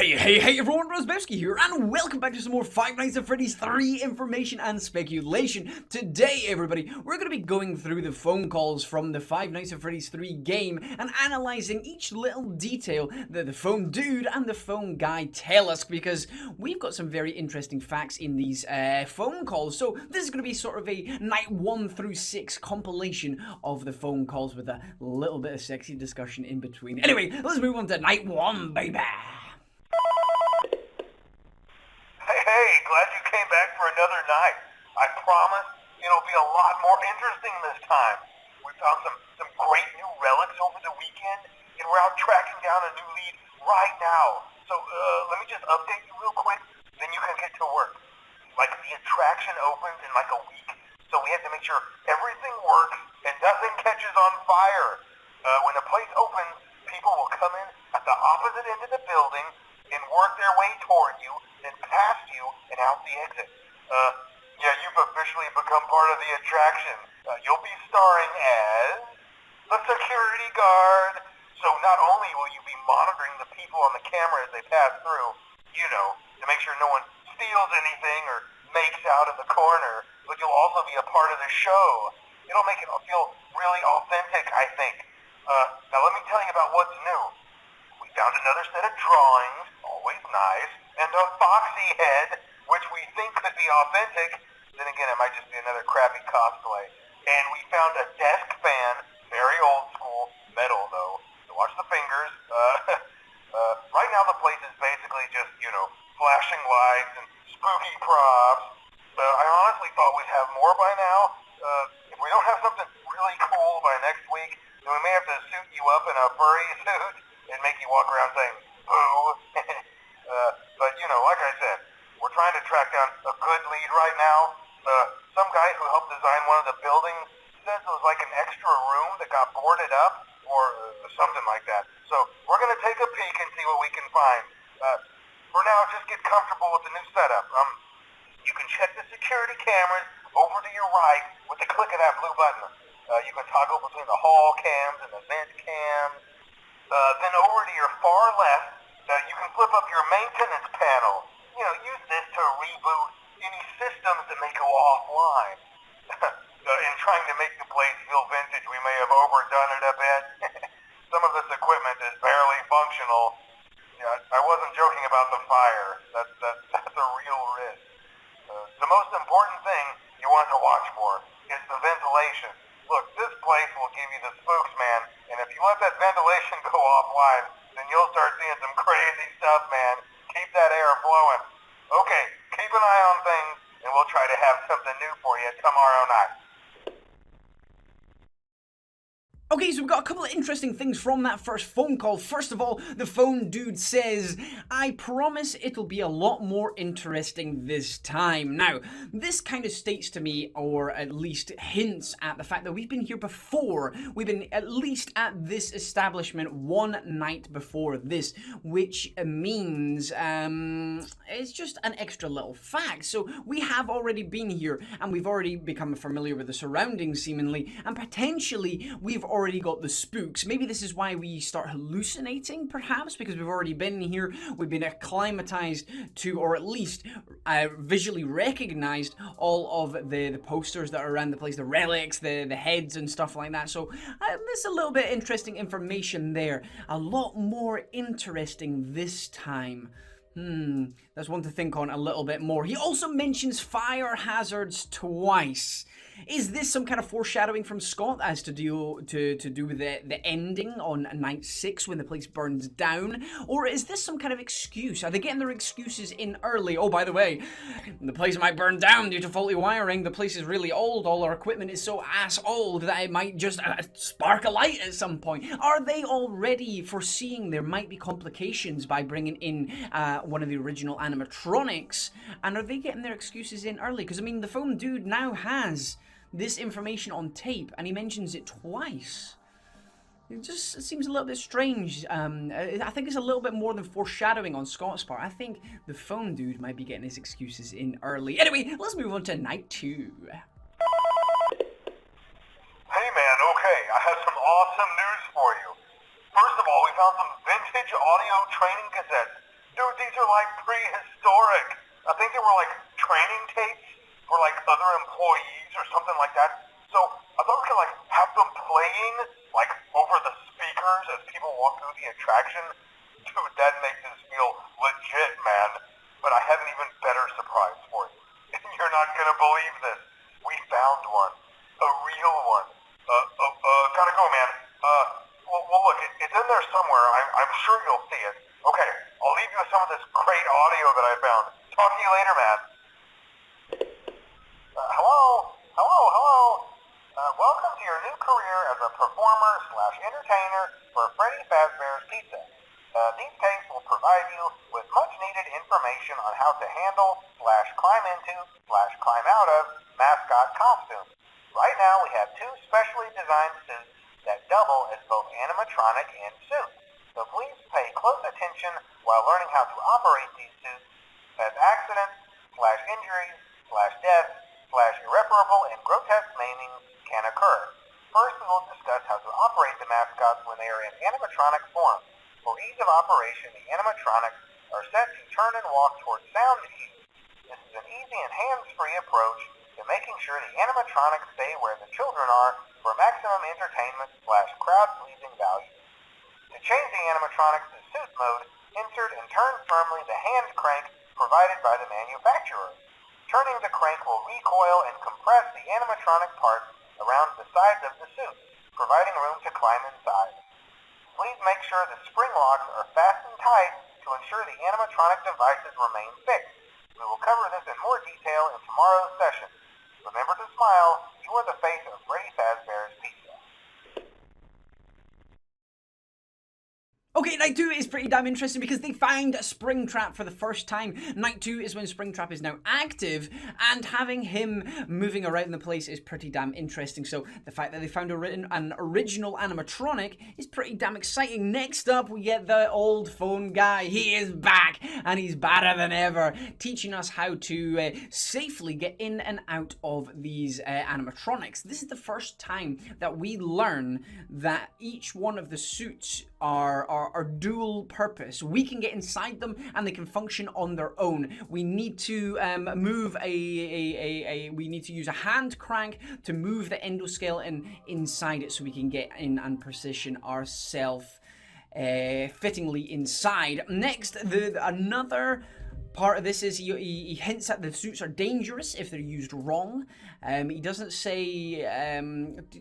Hey everyone, Razzbowski here, and welcome back to some more Five Nights at Freddy's 3 information and speculation. Today, everybody, we're going to be going through the phone calls from the Five Nights at Freddy's 3 game and analysing each little detail that the phone dude and the phone guy tell us, because we've got some very interesting facts in these phone calls. So this is going to be sort of a night 1 through 6 compilation of the phone calls with a little bit of sexy discussion in between. Anyway, let's move on to night 1, baby. Hey, glad you came back for another night. I promise it'll be a lot more interesting this time. We found some great new relics over the weekend, and we're out tracking down a new lead right now. So let me just update you real quick, then you can get to work. Like, the attraction opens in like a week, so we have to make sure everything works and nothing catches on fire. When the place opens, people will come in at the opposite end of the building and work their way toward you, then past you, and out the exit. Yeah, you've officially become part of the attraction. You'll be starring as the security guard. So not only will you be monitoring the people on the camera as they pass through, you know, to make sure no one steals anything or makes out in the corner, but you'll also be a part of the show. It'll make it feel really authentic, I think. Now let me tell you about what's new. We found another set of drawings, always nice, and a foxy head, which we think could be authentic. Then again, it might just be another crappy cosplay. And we found a desk fan, very old school, metal though. So watch the fingers. Right now the place is basically just, you know, flashing lights and spooky props. I honestly thought we'd have more by now. If we don't have something really cool by next week, then we may have to suit you up in a furry suit and make you walk around saying, boo. But, you know, like I said, we're trying to track down a good lead right now. Some guy who helped design one of the buildings says it was like an extra room that got boarded up, or something like that. So we're going to take a peek and see what we can find. For now, just get comfortable with the new setup. You can check the security cameras over to your right with the click of that blue button. You can toggle between the hall cams and the vent cams. Then over to your far left, you can flip up your maintenance panel. You know, use this to reboot any systems that may go offline. In trying to make the place feel vintage, we may have overdone it a bit. Some of this equipment is barely functional. Yeah, I wasn't joking about the fire. That's a real risk. The most important thing you want to watch for is the ventilation. Look, this place will give you the spooks, man, and if you let that ventilation go offline, then you'll start seeing some crazy stuff, man. Keep that air flowing. Okay, keep an eye on things, and we'll try to have something new for you tomorrow night. Okay, so we've got a couple of interesting things from that first phone call. First of all, the phone dude says, I promise it'll be a lot more interesting this time. Now, this kind of states to me, or at least hints at the fact that we've been here before. We've been at least at this establishment one night before this, which means it's just an extra little fact. So we have already been here, and we've already become familiar with the surroundings, seemingly, and potentially we've already got the spooks. Maybe this is why we start hallucinating, perhaps, because we've already been here, we've been acclimatized to, or at least visually recognized all of the posters that are around the place, the relics, the heads and stuff like that. So there's a little bit interesting information there. A lot more interesting this time. That's one to think on a little bit more. He also mentions fire hazards twice. Is this some kind of foreshadowing from Scott as to do with the ending on night 6 when the place burns down? Or is this some kind of excuse? Are they getting their excuses in early? Oh, by the way, the place might burn down due to faulty wiring. The place is really old. All our equipment is so ass old that it might just spark a light at some point. Are they already foreseeing there might be complications by bringing in one of the original animatronics? And are they getting their excuses in early? Because, I mean, the phone dude now has this information on tape, and he mentions it twice. It just seems a little bit strange. I think it's a little bit more than foreshadowing on Scott's part. I think the phone dude might be getting his excuses in early. Anyway, let's move on to night 2. Hey man, okay, I have some awesome news for you. First of all, we found some vintage audio training cassettes. Dude, these are like prehistoric. I think they were like training tapes for like other employees or something like that. So I thought we could like have them playing like over the speakers as people walk through the attraction. Dude, that makes this feel legit, man. But I have an even better surprise for you. You're not gonna believe this. We found one. A real one. Gotta go, man. Well look, it's in there somewhere. I'm sure you'll see it. Okay, I'll leave you with some of this great audio that I found. Talk to you later, man. Hello. Welcome to your new career as a performer/entertainer for Freddy Fazbear's Pizza. These tapes will provide you with much-needed information on how to handle/climb into/climb out of mascot costumes. Right now, we have two specially designed suits that double as both animatronic and suit. So please pay close attention while learning how to operate these suits, as accidents/injuries/deaths/irreparable and grotesque maimings can occur. First, we will discuss how to operate the mascots when they are in animatronic form. For ease of operation, the animatronics are set to turn and walk towards sound cues. This is an easy and hands-free approach to making sure the animatronics stay where the children are for maximum entertainment/crowd-pleasing value. To change the animatronics to suit mode, insert and turn firmly the hand crank provided by the manufacturer. Turning the crank will recoil and compress the animatronic parts around the sides of the suit, providing room to climb inside. Please make sure the spring locks are fastened tight to ensure the animatronic devices remain fixed. We will cover this in more detail in tomorrow's session. Remember to smile. You are the face of Freddy Fazbear's Pizza. Okay, Night 2 is pretty damn interesting because they find Springtrap for the first time. Night 2 is when Springtrap is now active, and having him moving around the place is pretty damn interesting. So the fact that they found an original animatronic is pretty damn exciting. Next up, we get the old phone guy. He is back, and he's badder than ever, teaching us how to safely get in and out of these animatronics. This is the first time that we learn that each one of the suits are dual purpose. We can get inside them and they can function on their own. We need to we need to use a hand crank to move the endoskeleton inside it so we can get in and position ourselves fittingly inside. Next, another part of this is he hints at the suits are dangerous if they're used wrong. He doesn't say, he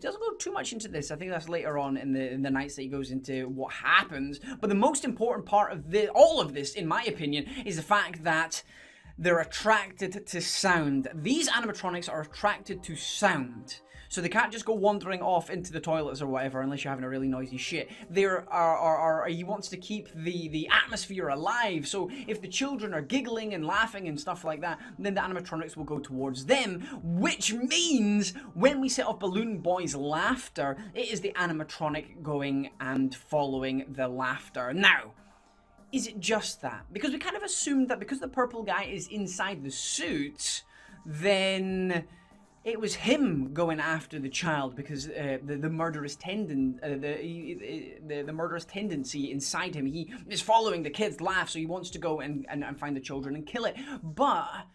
doesn't go too much into this. I think that's later on in the nights that he goes into what happens. But the most important part of all of this, in my opinion, is the fact that they're attracted to sound. These animatronics are attracted to sound. So they can't just go wandering off into the toilets or whatever unless you're having a really noisy shit. He wants to keep the atmosphere alive. So if the children are giggling and laughing and stuff like that, then the animatronics will go towards them, which means when we set off Balloon Boy's laughter, it is the animatronic going and following the laughter. Now, is it just that? Because we kind of assumed that because the purple guy is inside the suit, then it was him going after the child because the murderous the murderous tendency inside him. He is following the kid's laugh, so he wants to go and find the children and kill it. But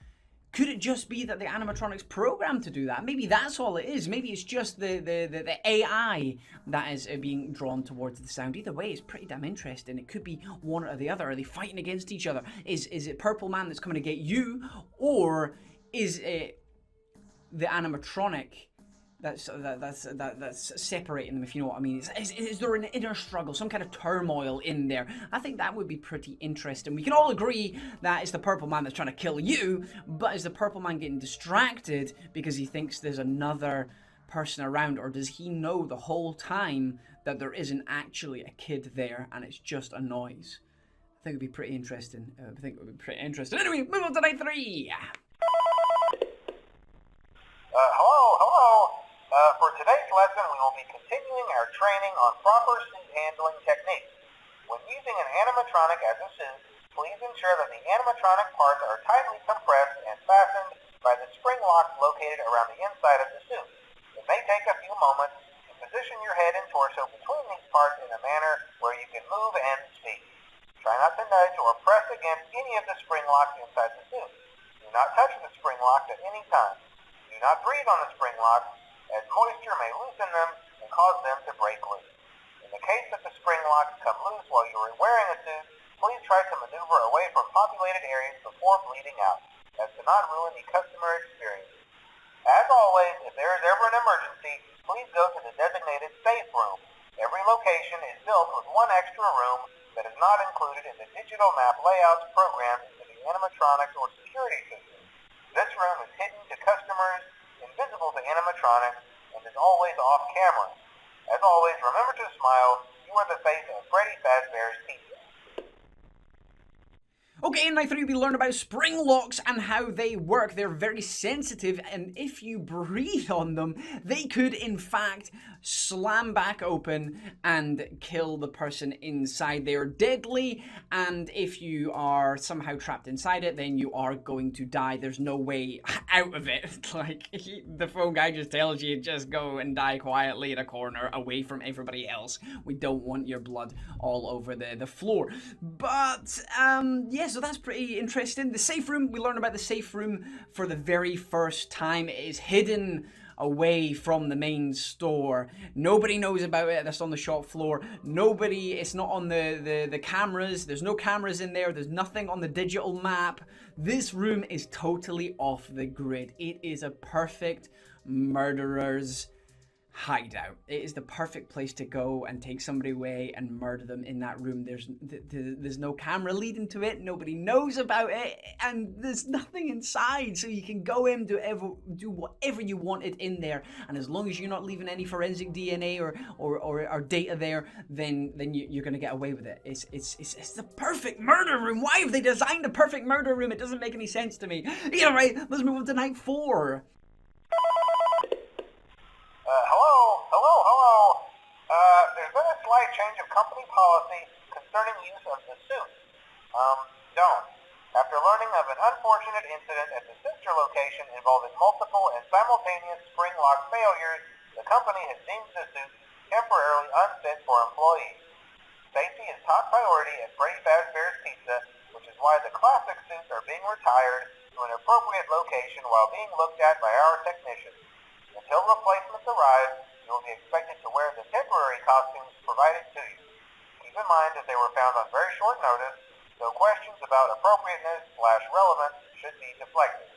could it just be that the animatronic's programmed to do that? Maybe that's all it is. Maybe it's just the AI that is being drawn towards the sound. Either way, it's pretty damn interesting. It could be one or the other. Are they fighting against each other? Is it Purple Man that's coming to get you, or is it the animatronic that's separating them, if you know what I mean? Is there an inner struggle, some kind of turmoil in there? I think that would be pretty interesting. We can all agree that it's the Purple Man that's trying to kill you, but is the Purple Man getting distracted because he thinks there's another person around, or does he know the whole time that there isn't actually a kid there and it's just a noise? I think it'd be pretty interesting. Anyway, move on to night 3. Hello. For today's lesson, we will be continuing our training on proper suit handling techniques. When using an animatronic as a suit, please ensure that the animatronic parts are tightly compressed and fastened by the spring locks located around the inside of the suit. It may take a few moments to position your head and torso between these parts in a manner where you can move and speak. Try not to nudge or press against any of the spring locks inside the suit. Do not touch the spring locks at any time. Do not breathe on the spring locks, as moisture may loosen them and cause them to break loose. In the case that the spring locks come loose while you are wearing a suit, please try to maneuver away from populated areas before bleeding out, as to not ruin the customer experience. As always, if there is ever an emergency, please go to the designated safe room. Every location is built with one extra room that is not included in the digital map layouts programmed into the animatronics or security system. This room is hidden to customers, invisible to animatronics, and is always off camera. As always, remember to smile. You are the face of Freddy Fazbear's Pizza. Okay, in Night 3 we learn about spring locks and how they work. They're very sensitive, and if you breathe on them, they could in fact slam back open and kill the person inside. They are deadly, and if you are somehow trapped inside it, then you are going to die. There's no way out of it. Like, the phone guy just tells you, just go and die quietly in a corner away from everybody else. We don't want your blood all over the floor. But, yeah, so that's pretty interesting. The safe room, we learn about the safe room for the very first time. It is hidden away from the main store. Nobody knows about it. That's on the shop floor. Nobody, it's not on the cameras. There's no cameras in there. There's nothing on the digital map. This room is totally off the grid. It is a perfect murderer's hideout. It is the perfect place to go and take somebody away and murder them in that room. There's no camera leading to it. Nobody knows about it, and there's nothing inside, so you can go in, do whatever you wanted in there, and as long as you're not leaving any forensic DNA or data there, then you're gonna get away with it. It's the perfect murder room. Why have they designed a perfect murder room? It doesn't make any sense to me. Yeah, right. Let's move on to Night 4. Hello. There's been a slight change of company policy concerning use of the suit. Don't. After learning of an unfortunate incident at the sister location involving multiple and simultaneous spring lock failures, the company has deemed the suit temporarily unfit for employees. Safety is top priority at Freddy Fazbear's Pizza, which is why the classic suits are being retired to an appropriate location while being looked at by our technicians. Until replacements arrive, you will be expected to wear the temporary costumes provided to you. Keep in mind that they were found on very short notice, so questions about appropriateness/relevance should be deflected.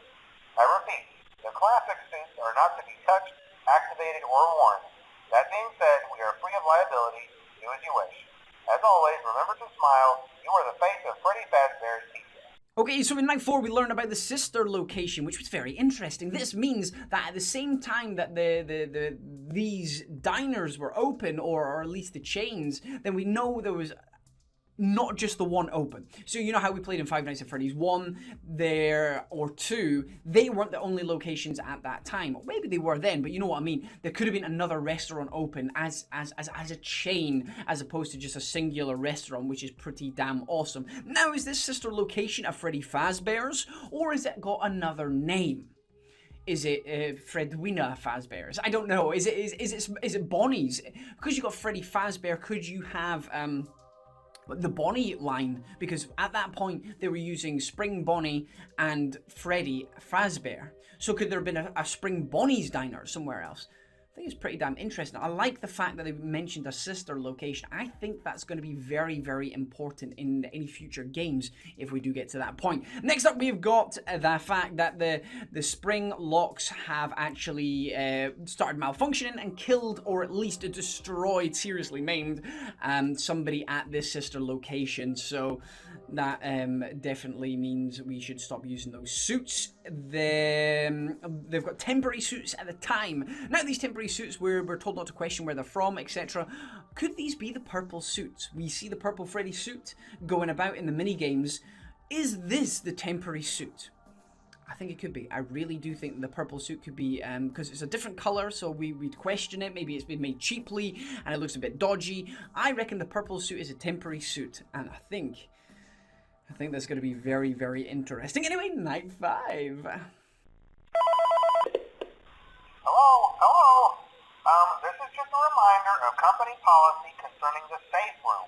I repeat, the classic suits are not to be touched, activated, or worn. That being said, we are free of liability. Do as you wish. As always, remember to smile. You are the face of Freddy Fazbear's Pizza. Okay, so in Night 4 we learn about the sister location, which was very interesting. This means that at the same time that these diners were open, or at least the chains, then we know there was not just the one open. So you know how we played in Five Nights at Freddy's 1 there, or 2, they weren't the only locations at that time. Or maybe they were then, but you know what I mean. There could have been another restaurant open as a chain, as opposed to just a singular restaurant, which is pretty damn awesome. Now, is this sister location a Freddy Fazbear's, or has it got another name? Is it Fredwina Fazbear's? I don't know. Is it Bonnie's? Because you got Freddy Fazbear, could you have the Bonnie line? Because at that point they were using Spring Bonnie and Freddy Fazbear. So could there have been a Spring Bonnie's diner somewhere else? I think it's pretty damn interesting. I like the fact that they mentioned a sister location. I think that's going to be very, very important in any future games if we do get to that point. Next up, we've got the fact that the spring locks have actually started malfunctioning and killed, or at least destroyed, seriously maimed, somebody at this sister location. So that definitely means we should stop using those suits. They've got temporary suits at the time. Now these temporary suits, we're told not to question where they're from, etc. Could these be the purple suits? We see the purple Freddy suit going about in the mini games. Is this the temporary suit? I think it could be. I really do think the purple suit could be, because it's a different color, so we'd question it. Maybe it's been made cheaply and it looks a bit dodgy. I reckon the purple suit is a temporary suit, and I think that's going to be very, very interesting. Anyway, Night 5. Hello. This is just a reminder of company policy concerning the safe room.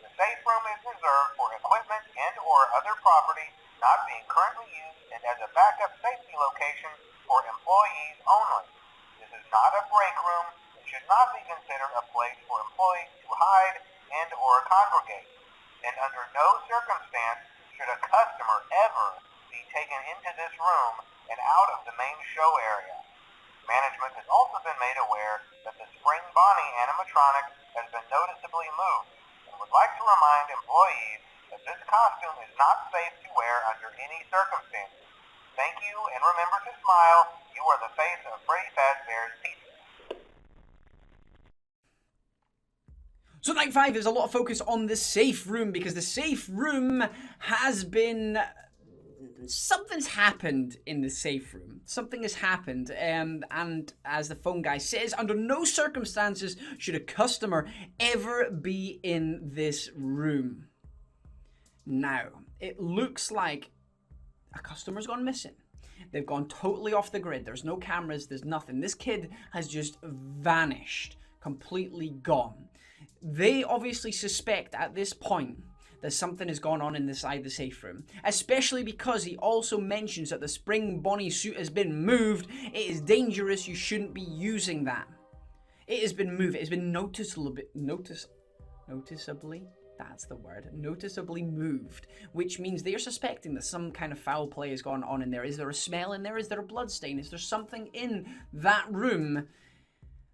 The safe room is reserved for equipment and/or other property not being currently used and as a backup safety location for employees only. This is not a break room and should not be considered a place for employees to hide and or congregate. And under no circumstance should a customer ever be taken into this room and out of the main show area. Management has also been made aware that the Spring Bonnie animatronic has been noticeably moved and would like to remind employees that this costume is not safe to wear under any circumstances. Thank you, and remember to smile. You are the face of Freddy Fazbear's Pizza. So night 5 is a lot of focus on the safe room, because the safe room has been... Something's happened in the safe room. Something has happened, and as the phone guy says, under no circumstances should a customer ever be in this room. Now, it looks like a customer's gone missing. They've gone totally off the grid. There's no cameras, there's nothing. This kid has just vanished, completely gone. They obviously suspect at this point that something has gone on inside the safe room, especially because he also mentions that the Spring Bonnie suit has been moved. It is dangerous. You shouldn't be using that. It has been moved. It has been noticeably, that's the word, noticeably moved, which means they are suspecting that some kind of foul play has gone on in there. Is there a smell in there? Is there a blood stain? Is there something in that room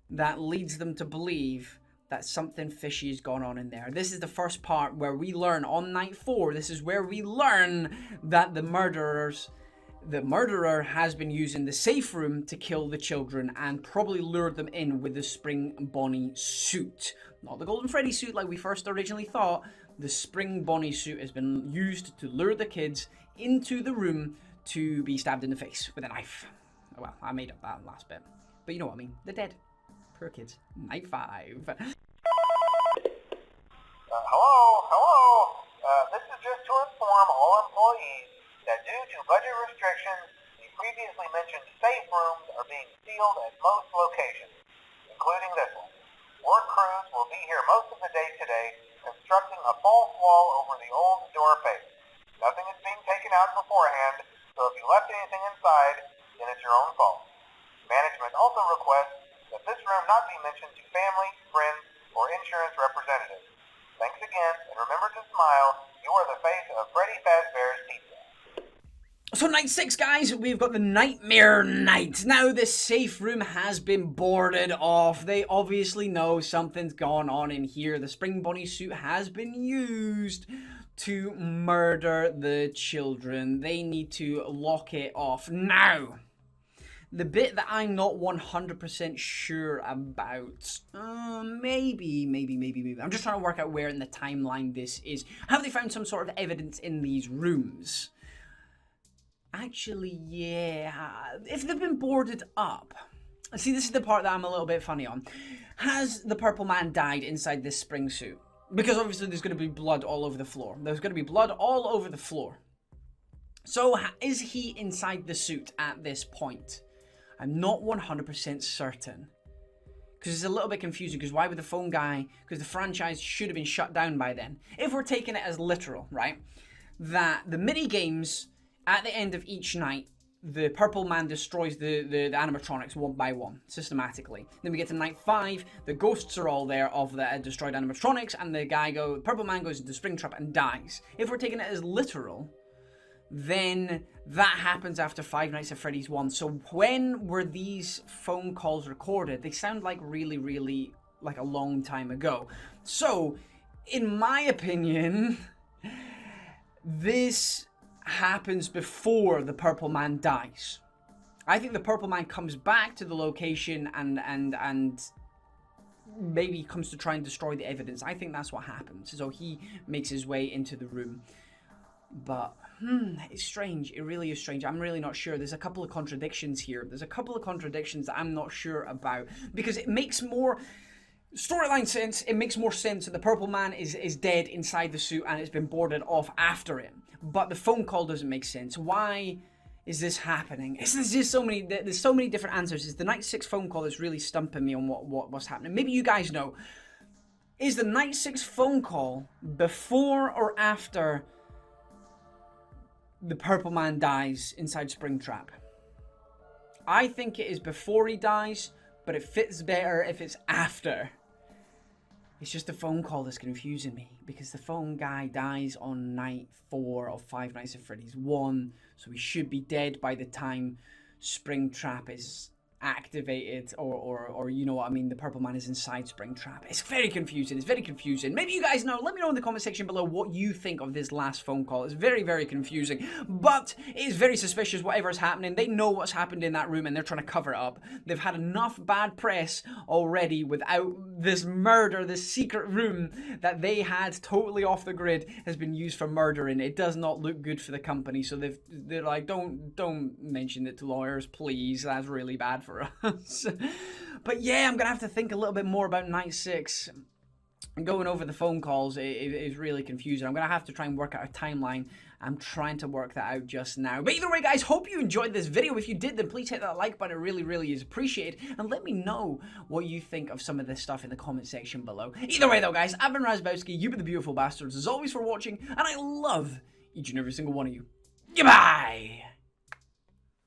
that leads them to believe that something fishy has gone on in there? This is the first part where we learn on night 4. This is where we learn that the murderer has been using the safe room to kill the children and probably lured them in with the Spring Bonnie suit. Not the Golden Freddy suit like we first originally thought. The Spring Bonnie suit has been used to lure the kids into the room to be stabbed in the face with a knife. Well, I made up that last bit, but you know what I mean. They're dead. Poor kids. Night 5. Hello. This is just to inform all employees that due to budget restrictions, the previously mentioned safe rooms are being sealed at most locations, including this one. Work crews will be here most of the day today, constructing a false wall over the old door face. Nothing is being taken out beforehand, so if you left anything inside, then it's your own fault. Management also requests that this room not be mentioned to family, friends, or insurance representatives. Thanks again, and remember to smile. You are the face of Freddy Fazbear's Pizza. So night 6, guys, we've got the Nightmare Night. Now the safe room has been boarded off. They obviously know something's gone on in here. The Spring Bonnie suit has been used to murder the children. They need to lock it off. Now, the bit that I'm not 100% sure about, maybe. I'm just trying to work out where in the timeline this is. Have they found some sort of evidence in these rooms? Actually, yeah. If they've been boarded up. See, this is the part that I'm a little bit funny on. Has the purple man died inside this spring suit? Because obviously there's going to be blood all over the floor. There's going to be blood all over the floor. So, is he inside the suit at this point? I'm not 100% certain. Because it's a little bit confusing, because why would the phone guy... Because the franchise should have been shut down by then. If we're taking it as literal, right? That the mini-games... At the end of each night, the purple man destroys the animatronics one by one, systematically. Then we get to night 5, the ghosts are all there of the destroyed animatronics, and the purple man goes into Springtrap and dies. If we're taking it as literal, then that happens after Five Nights at Freddy's 1. So when were these phone calls recorded? They sound like really like a long time ago. So, in my opinion, this happens before the purple man dies. I think the purple man comes back to the location and maybe comes to try and destroy the evidence. I think that's what happens. So he makes his way into the room. But it's strange. It really is strange. I'm really not sure. There's a couple of contradictions here. There's a couple of contradictions that I'm not sure about, because it makes more storyline sense. It makes more sense that the purple man is dead inside the suit and it's been boarded off after it. But the phone call doesn't make sense. Why is this happening? There's just so many different answers. It's the night 6 phone call that's really stumping me on what's happening. Maybe you guys know. Is the night 6 phone call before or after the purple man dies inside Springtrap. I think it is before he dies, but it fits better if it's after. It's just the phone call that's confusing me, because the phone guy dies on night 4 of Five Nights at Freddy's 1, so he should be dead by the time Springtrap is activated, or you know what I mean, the purple man is inside Springtrap. It's very confusing. It's very confusing. Maybe you guys know. Let me know in the comment section below what you think of this last phone call. It's very, very confusing, but it is very suspicious whatever's happening. They know what's happened in that room and they're trying to cover it up. They've had enough bad press already without this murder, this secret room that they had totally off the grid has been used for murdering. It does not look good for the company, so they're like, don't mention it to lawyers, please. That's really bad for us. But yeah, I'm gonna have to think a little bit more about night 6. Going over the phone calls is really confusing. I'm gonna have to try and work out a timeline. I'm trying to work that out just now. But either way, guys, hope you enjoyed this video. If you did, then please hit that like button. It really, really is appreciated. And let me know what you think of some of this stuff in the comment section below. Either way, though, guys, I've been Razzbowski. You've been the beautiful bastards, as always, for watching. And I love each and every single one of you. Goodbye!